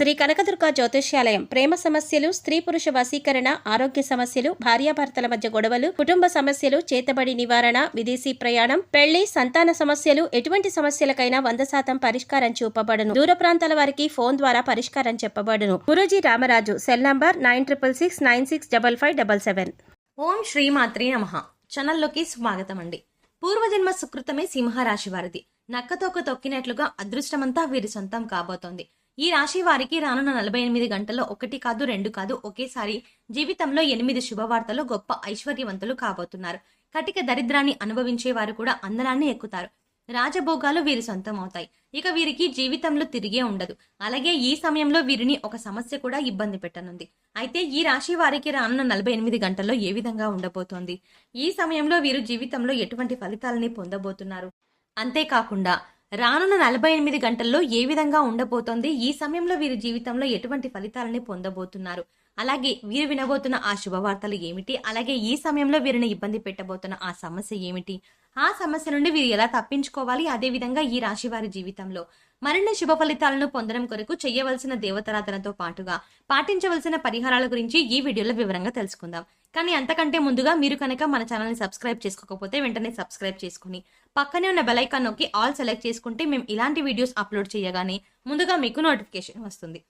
శ్రీ కనకదుర్గ జ్యోతిష్యాలయం ప్రేమ సమస్యలు, స్త్రీ పురుష వశీకరణ, ఆరోగ్య సమస్యలు, భార్యాభర్తల మధ్య గొడవలు, కుటుంబ సమస్యలు, చేతబడి నివారణ, విదేశీ ప్రయాణం, పెళ్లి, సంతాన సమస్యలు, ఎటువంటి సమస్యలకైనా 100% పరిష్కారం చూపబడును. దూర ప్రాంతాల వారికి ఫోన్ ద్వారా పరిష్కారం చెప్పబడును. గురూజీ రామరాజు. Cell number 9666965577. ఓం శ్రీమాత్రే నమః. ఛానల్లోకి స్వాగతం అండి. పూర్వజన్మ సుకృతమే సింహరాశి వారిది. నక్కతోక తొక్కినట్లుగా అదృష్టమంతా వీరి సొంతం కాబోతోంది. ఈ రాశి వారికి రానున్న 48 గంటల్లో 1 కాదు 2 కాదు ఒకేసారి జీవితంలో 8 శుభవార్తలు, గొప్ప ఐశ్వర్యవంతులు కాబోతున్నారు. కటిక దరిద్రాన్ని అనుభవించే వారు కూడా అందరాన్ని ఎక్కుతారు. రాజభోగాలు వీరి సొంతం అవుతాయి. ఇక వీరికి జీవితంలో తిరిగే ఉండదు. అలాగే ఈ సమయంలో వీరిని ఒక సమస్య కూడా ఇబ్బంది పెట్టనుంది. అయితే ఈ రాశి వారికి రానున్న 48 గంటల్లో ఏ విధంగా ఉండబోతోంది? ఈ సమయంలో వీరు జీవితంలో ఎటువంటి ఫలితాలని పొందబోతున్నారు? అంతేకాకుండా రానున్న 48 గంటల్లో ఏ విధంగా ఉండబోతోంది? ఈ సమయంలో వీరి జీవితంలో ఎటువంటి ఫలితాలని పొందబోతున్నారు? అలాగే వీరు వినబోతున్న ఆ శుభవార్తలు ఏమిటి? అలాగే ఈ సమయంలో వీరిని ఇబ్బంది పెట్టబోతున్న ఆ సమస్య ఏమిటి? ఆ సమస్య నుండి వీరు ఎలా తప్పించుకోవాలి? అదేవిధంగా ఈ రాశి వారి జీవితంలో మరిన్ని శుభ ఫలితాలను పొందడం కొరకు చేయవలసిన దేవతారాధనతో పాటుగా పాటించవలసిన పరిహారాల గురించి ఈ వీడియోలో వివరంగా తెలుసుకుందాం. కానీ అంతకంటే ముందుగా మీరు కనుక మన ఛానల్ని సబ్స్క్రైబ్ చేసుకోకపోతే వెంటనే సబ్స్క్రైబ్ చేసుకుని పక్కనే ఉన్న బెల్ ఐకాన్ నొక్కి ఆల్ సెలెక్ట్ చేసుకుంటే మేము ఇలాంటి వీడియోస్ అప్లోడ్ చేయగానే ముందుగా మీకు నోటిఫికేషన్ వస్తుంది.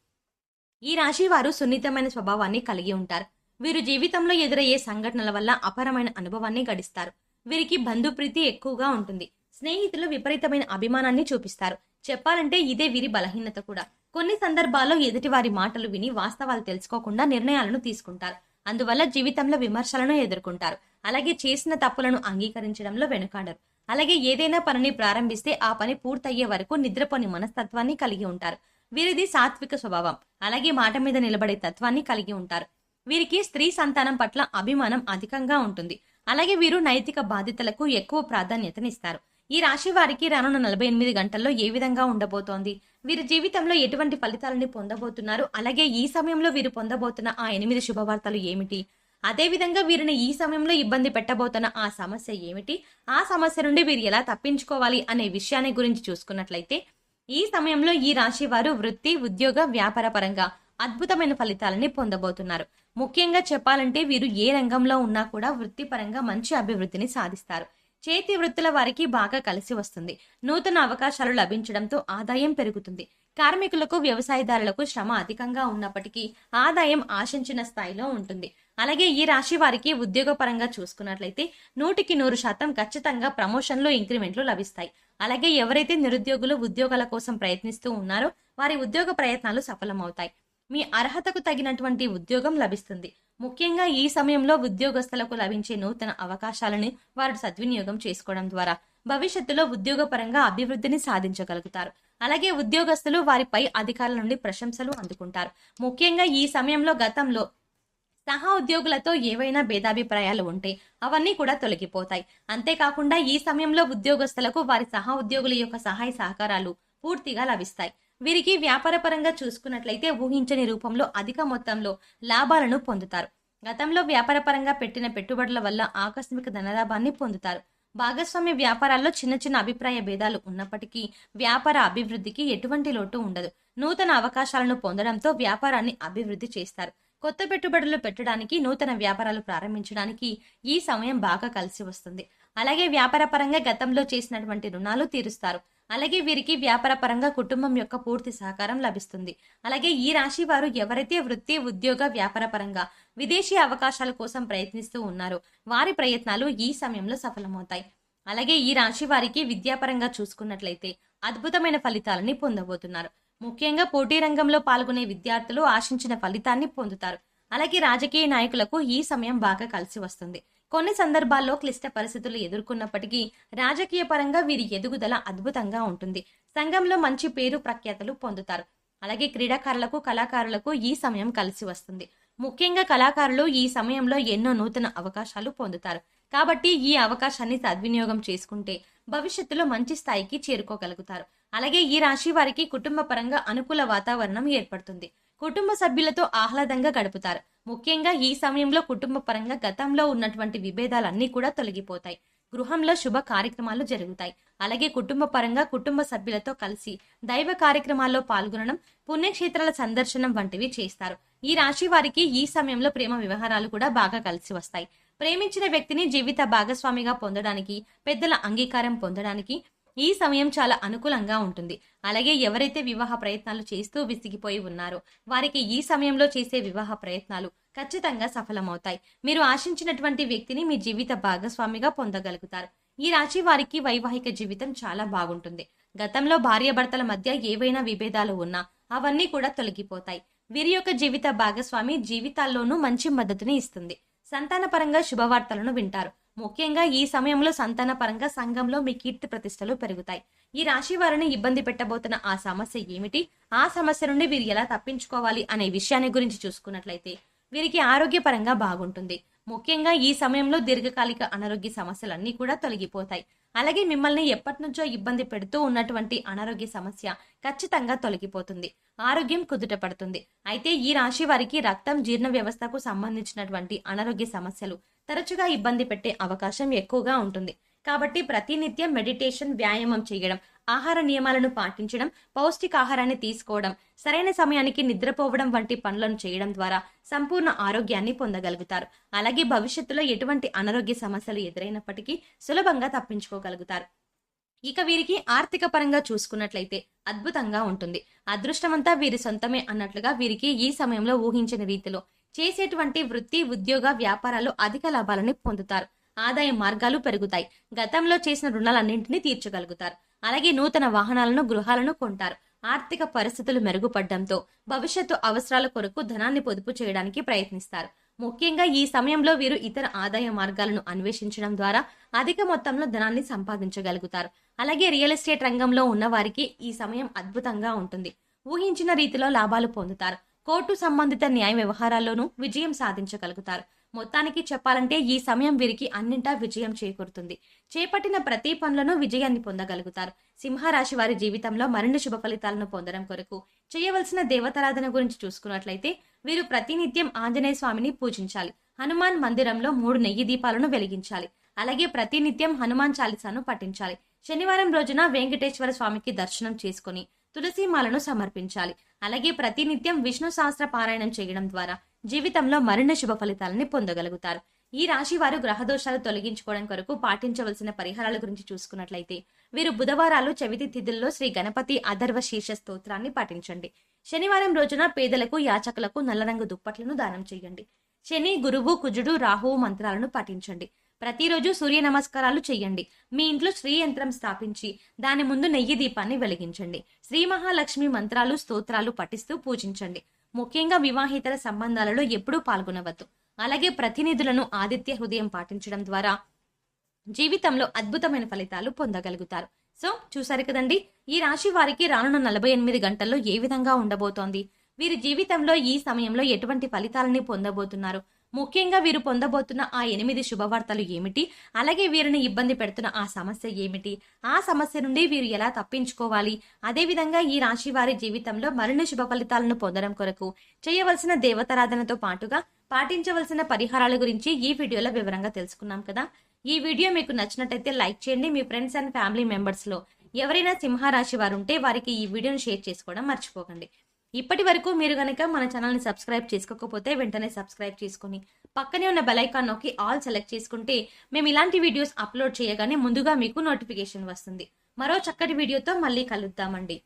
ఈ రాశి వారు సున్నితమైన స్వభావాన్ని కలిగి ఉంటారు. వీరు జీవితంలో ఎదురయ్యే సంఘటనల వల్ల అపారమైన అనుభవాన్ని గడిస్తారు. వీరికి బంధుప్రీతి ఎక్కువగా ఉంటుంది. స్నేహితులు విపరీతమైన అభిమానాన్ని చూపిస్తారు. చెప్పాలంటే ఇదే వీరి బలహీనత కూడా. కొన్ని సందర్భాల్లో ఎదుటి వారి మాటలు విని వాస్తవాలు తెలుసుకోకుండా నిర్ణయాలను తీసుకుంటారు. అందువల్ల జీవితంలో విమర్శలను ఎదుర్కొంటారు. అలాగే చేసిన తప్పులను అంగీకరించడంలో వెనుకాడరు. అలాగే ఏదైనా పనిని ప్రారంభిస్తే ఆ పని పూర్తయ్యే వరకు నిద్రపోని మనస్తత్వాన్ని కలిగి ఉంటారు. వీరిది సాత్విక స్వభావం. అలాగే మాట మీద నిలబడే తత్వాన్ని కలిగి ఉంటారు. వీరికి స్త్రీ సంతానం పట్ల అభిమానం అధికంగా ఉంటుంది. అలాగే వీరు నైతిక బాధ్యతలకు ఎక్కువ ప్రాధాన్యతనిస్తారు. ఈ రాశి వారికి రానున్న 48 గంటల్లో ఏ విధంగా ఉండబోతోంది? వీరి జీవితంలో ఎటువంటి ఫలితాలని పొందబోతున్నారు? అలాగే ఈ సమయంలో వీరు పొందబోతున్న ఆ 8 శుభవార్తలు ఏమిటి? అదేవిధంగా వీరిని ఈ సమయంలో ఇబ్బంది పెట్టబోతున్న ఆ సమస్య ఏమిటి? ఆ సమస్య నుండి వీరు ఎలా తప్పించుకోవాలి అనే విషయాన్ని గురించి చూసుకున్నట్లయితే, ఈ సమయంలో ఈ రాశి వారు వృత్తి, ఉద్యోగ, వ్యాపార పరంగా అద్భుతమైన ఫలితాలని పొందబోతున్నారు. ముఖ్యంగా చెప్పాలంటే వీరు ఏ రంగంలో ఉన్నా కూడా వృత్తిపరంగా మంచి అభివృద్ధిని సాధిస్తారు. చేతి వృత్తుల వారికి బాగా కలిసి వస్తుంది. నూతన అవకాశాలు లభించడంతో ఆదాయం పెరుగుతుంది. కార్మికులకు, వ్యవసాయదారులకు శ్రమ అధికంగా ఉన్నప్పటికీ ఆదాయం ఆశించిన స్థాయిలో ఉంటుంది. అలాగే ఈ రాశి వారికి ఉద్యోగ పరంగా చూసుకున్నట్లయితే 100% ఖచ్చితంగా ప్రమోషన్లు, ఇంక్రిమెంట్లు లభిస్తాయి. అలాగే ఎవరైతే నిరుద్యోగులు ఉద్యోగాల కోసం ప్రయత్నిస్తూ ఉన్నారో వారి ఉద్యోగ ప్రయత్నాలు సఫలమవుతాయి. మీ అర్హతకు తగినటువంటి ఉద్యోగం లభిస్తుంది. ముఖ్యంగా ఈ సమయంలో ఉద్యోగస్తులకు లభించే నూతన అవకాశాలను వారు సద్వినియోగం చేసుకోవడం ద్వారా భవిష్యత్తులో ఉద్యోగపరంగా అభివృద్ధిని సాధించగలుగుతారు. అలాగే ఉద్యోగస్తులు వారిపై అధికారుల నుండి ప్రశంసలు అందుకుంటారు. ముఖ్యంగా ఈ సమయంలో గతంలో సహా ఉద్యోగులతో ఏవైనా భేదాభిప్రాయాలు ఉంటే అవన్నీ కూడా తొలగిపోతాయి. అంతేకాకుండా ఈ సమయంలో ఉద్యోగస్తులకు వారి సహా ఉద్యోగుల యొక్క సహాయ సహకారాలు పూర్తిగా లభిస్తాయి. వీరికి వ్యాపారపరంగా చూసుకున్నట్లయితే ఊహించని రూపంలో అధిక మొత్తంలో లాభాలను పొందుతారు. గతంలో వ్యాపారపరంగా పెట్టిన పెట్టుబడుల వల్ల ఆకస్మిక ధనలాభాన్ని పొందుతారు. భాగస్వామ్య వ్యాపారాల్లో చిన్న చిన్న అభిప్రాయ భేదాలు ఉన్నప్పటికీ వ్యాపార అభివృద్ధికి ఎటువంటి లోటు ఉండదు. నూతన అవకాశాలను పొందడంతో వ్యాపారాన్ని అభివృద్ధి చేస్తారు. కొత్త పెట్టుబడులు పెట్టడానికి, నూతన వ్యాపారాలు ప్రారంభించడానికి ఈ సమయం బాగా కలిసి వస్తుంది. అలాగే వ్యాపార పరంగా గతంలో చేసినటువంటి రుణాలు తీరుస్తారు. అలాగే వీరికి వ్యాపార పరంగా కుటుంబం యొక్క పూర్తి సహకారం లభిస్తుంది. అలాగే ఈ రాశి వారు ఎవరైతే వృత్తి, ఉద్యోగ, వ్యాపార పరంగా విదేశీ అవకాశాల కోసం ప్రయత్నిస్తూ ఉన్నారో వారి ప్రయత్నాలు ఈ సమయంలో సఫలమవుతాయి. అలాగే ఈ రాశి వారికి విద్యాపరంగా చూసుకున్నట్లయితే అద్భుతమైన ఫలితాలని పొందబోతున్నారు. ముఖ్యంగా పోటీ రంగంలో పాల్గొనే విద్యార్థులు ఆశించిన ఫలితాన్ని పొందుతారు. అలాగే రాజకీయ నాయకులకు ఈ సమయం బాగా కలిసి వస్తుంది. కొన్ని సందర్భాల్లో క్లిష్ట పరిస్థితులు ఎదుర్కొన్నప్పటికీ రాజకీయ పరంగా వీరి ఎదుగుదల అద్భుతంగా ఉంటుంది. సంఘంలో మంచి పేరు ప్రఖ్యాతలు పొందుతారు. అలాగే క్రీడాకారులకు, కళాకారులకు ఈ సమయం కలిసి వస్తుంది. ముఖ్యంగా కళాకారులు ఈ సమయంలో ఎన్నో నూతన అవకాశాలు పొందుతారు. కాబట్టి ఈ అవకాశాన్ని సద్వినియోగం చేసుకుంటే భవిష్యత్తులో మంచి స్థాయికి చేరుకోగలుగుతారు. అలాగే ఈ రాశి వారికి కుటుంబ పరంగా అనుకూల వాతావరణం ఏర్పడుతుంది. కుటుంబ సభ్యులతో ఆహ్లాదంగా గడుపుతారు. ముఖ్యంగా ఈ సమయంలో కుటుంబ పరంగా గతంలో ఉన్నటువంటి విభేదాలన్నీ కూడా తొలగిపోతాయి. గృహంలో శుభ కార్యక్రమాలు జరుగుతాయి. అలాగే కుటుంబ పరంగా కుటుంబ సభ్యులతో కలిసి దైవ కార్యక్రమాల్లో పాల్గొనడం, పుణ్యక్షేత్రాల సందర్శనం వంటివి చేస్తారు. ఈ రాశి వారికి ఈ సమయంలో ప్రేమ వ్యవహారాలు కూడా బాగా కలిసి వస్తాయి. ప్రేమించిన వ్యక్తిని జీవిత భాగస్వామిగా పొందడానికి, పెద్దల అంగీకారం పొందడానికి ఈ సమయం చాలా అనుకూలంగా ఉంటుంది. అలాగే ఎవరైతే వివాహ ప్రయత్నాలు చేస్తూ విసిగిపోయి ఉన్నారో వారికి ఈ సమయంలో చేసే వివాహ ప్రయత్నాలు ఖచ్చితంగా సఫలమవుతాయి. మీరు ఆశించినటువంటి వ్యక్తిని మీ జీవిత భాగస్వామిగా పొందగలుగుతారు. ఈ రాశి వారికి వైవాహిక జీవితం చాలా బాగుంటుంది. గతంలో భార్యాభర్తల మధ్య ఏవైనా విభేదాలు ఉన్నా అవన్నీ కూడా తొలగిపోతాయి. వీరి యొక్క జీవిత భాగస్వామి జీవితాల్లోనూ మంచి మద్దతుని ఇస్తుంది. సంతానపరంగా శుభవార్తలను వింటారు. ముఖ్యంగా ఈ సమయంలో సంతానపరంగా సంఘంలో మీ కీర్తి ప్రతిష్టలు పెరుగుతాయి. ఈ రాశి వారిని ఇబ్బంది పెట్టబోతున్న ఆ సమస్య ఏమిటి, ఆ సమస్య నుండి వీరు ఎలా తప్పించుకోవాలి అనే విషయాన్ని గురించి చూసుకున్నట్లయితే వీరికి ఆరోగ్యపరంగా బాగుంటుంది. ముఖ్యంగా ఈ సమయంలో దీర్ఘకాలిక అనారోగ్య సమస్యలన్నీ కూడా తొలగిపోతాయి. అలాగే మిమ్మల్ని ఎప్పటి నుంచో ఇబ్బంది పెడుతూ ఉన్నటువంటి అనారోగ్య సమస్య ఖచ్చితంగా తొలగిపోతుంది. ఆరోగ్యం కుదుట పడుతుంది. అయితే ఈ రాశి వారికి రక్తం, జీర్ణ వ్యవస్థకు సంబంధించినటువంటి అనారోగ్య సమస్యలు తరచుగా ఇబ్బంది పెట్టే అవకాశం ఎక్కువగా ఉంటుంది. కాబట్టి ప్రతినిత్యం మెడిటేషన్, వ్యాయామం చేయడం, ఆహార నియమాలను పాటించడం, పౌష్టికాహారాన్ని తీసుకోవడం, సరైన సమయానికి నిద్రపోవడం వంటి పనులను చేయడం ద్వారా సంపూర్ణ ఆరోగ్యాన్ని పొందగలుగుతారు. అలాగే భవిష్యత్తులో ఎటువంటి అనారోగ్య సమస్యలు ఎదురైనప్పటికీ సులభంగా తప్పించుకోగలుగుతారు. ఇక వీరికి ఆర్థిక పరంగా చూసుకున్నట్లయితే అద్భుతంగా ఉంటుంది. అదృష్టమంతా వీరి సొంతమే అన్నట్లుగా వీరికి ఈ సమయంలో ఊహించిన రీతిలో చేసేటువంటి వృత్తి, ఉద్యోగ, వ్యాపారాలు అధిక లాభాలను పొందుతారు. ఆదాయ మార్గాలు పెరుగుతాయి. గతంలో చేసిన రుణాలన్నింటినీ తీర్చగలుగుతారు. అలాగే నూతన వాహనాలను, గృహాలను కొంటారు. ఆర్థిక పరిస్థితులు మెరుగుపడడంతో భవిష్యత్తు అవసరాల కొరకు ధనాన్ని పొదుపు చేయడానికి ప్రయత్నిస్తారు. ముఖ్యంగా ఈ సమయంలో వీరు ఇతర ఆదాయ మార్గాలను అన్వేషించడం ద్వారా అధిక మొత్తంలో ధనాన్ని సంపాదించగలుగుతారు. అలాగే రియల్ ఎస్టేట్ రంగంలో ఉన్న వారికి ఈ సమయం అద్భుతంగా ఉంటుంది. ఊహించిన రీతిలో లాభాలు పొందుతారు. కోర్టు సంబంధిత న్యాయ వ్యవహారాల్లోనూ విజయం సాధించగలుగుతారు. మొత్తానికి చెప్పాలంటే ఈ సమయం వీరికి అన్నింటా విజయం చేకూరుతుంది. చేపట్టిన ప్రతి పనులను విజయాన్ని పొందగలుగుతారు. సింహరాశి వారి జీవితంలో మరిన్ని శుభ ఫలితాలను పొందడం కొరకు చేయవలసిన దేవతారాధన గురించి చూసుకున్నట్లయితే వీరు ప్రతినిత్యం ఆంజనేయ స్వామిని పూజించాలి. హనుమాన్ మందిరంలో 3 నెయ్యి దీపాలను వెలిగించాలి. అలాగే ప్రతినిత్యం హనుమాన్ చాలీసాను పఠించాలి. శనివారం రోజున వెంకటేశ్వర స్వామికి దర్శనం చేసుకుని తులసీమాలను సమర్పించాలి. అలాగే ప్రతినిత్యం విష్ణు సహస్ర పారాయణం చేయడం ద్వారా జీవితంలో మరిన్ని శుభ ఫలితాలని పొందగలుగుతారు. ఈ రాశి వారు గ్రహదోషాలు తొలగించుకోవడం కొరకు పాటించవలసిన పరిహారాల గురించి చూసుకున్నట్లయితే వీరు బుధవారాలు చవితి తిథుల్లో శ్రీ గణపతి అథర్వ శీర్ష స్తోత్రాన్ని పఠించండి. శనివారం రోజున పేదలకు, యాచకులకు నల్ల రంగు దుప్పట్లను దానం చేయండి. శని, గురువు, కుజుడు, రాహువు మంత్రాలను పఠించండి. ప్రతిరోజు సూర్య నమస్కారాలు చేయండి. మీ ఇంట్లో శ్రీ యంత్రం స్థాపించి దాని ముందు నెయ్యి దీపాన్ని వెలిగించండి. శ్రీ మహాలక్ష్మి మంత్రాలు, స్తోత్రాలు పఠిస్తూ పూజించండి. ముఖ్యంగా వివాహేతర సంబంధాలలో ఎప్పుడూ పాల్గొనవద్దు. అలాగే ప్రతినిధులను ఆదిత్య హృదయం పాటించడం ద్వారా జీవితంలో అద్భుతమైన ఫలితాలు పొందగలుగుతారు. సో చూసారు కదండి, ఈ రాశి వారికి రానున్న 48 గంటల్లో ఏ విధంగా ఉండబోతోంది, వీరి జీవితంలో ఈ సమయంలో ఎటువంటి ఫలితాలని పొందబోతున్నారు, ముఖ్యంగా వీరు పొందబోతున్న ఆ 8 శుభవార్తలు ఏమిటి, అలాగే వీరిని ఇబ్బంది పెడుతున్న ఆ సమస్య ఏమిటి, ఆ సమస్య నుండి వీరు ఎలా తప్పించుకోవాలి, అదేవిధంగా ఈ రాశి వారి జీవితంలో మరిన్ని శుభ ఫలితాలను పొందడం కొరకు చేయవలసిన దేవతారాధనతో పాటుగా పాటించవలసిన పరిహారాల గురించి ఈ వీడియోలో వివరంగా తెలుసుకున్నాం కదా. ఈ వీడియో మీకు నచ్చినట్టయితే లైక్ చేయండి. మీ ఫ్రెండ్స్ అండ్ ఫ్యామిలీ మెంబర్స్ లో ఎవరైనా సింహరాశి వారు ఉంటే వారికి ఈ వీడియోని షేర్ చేసుకోవడం మర్చిపోకండి. ఇప్పటి వరకు మీరు గనక మన ఛానల్ని సబ్స్క్రైబ్ చేసుకోకపోతే వెంటనే సబ్స్క్రైబ్ చేసుకుని పక్కనే ఉన్న బెల్ ఐకాన్ నొక్కి ఆల్ సెలెక్ట్ చేసుకుంటే మేము ఇలాంటి వీడియోస్ అప్లోడ్ చేయగానే ముందుగా మీకు నోటిఫికేషన్ వస్తుంది. మరో చక్కటి వీడియోతో మళ్ళీ కలుద్దామండి.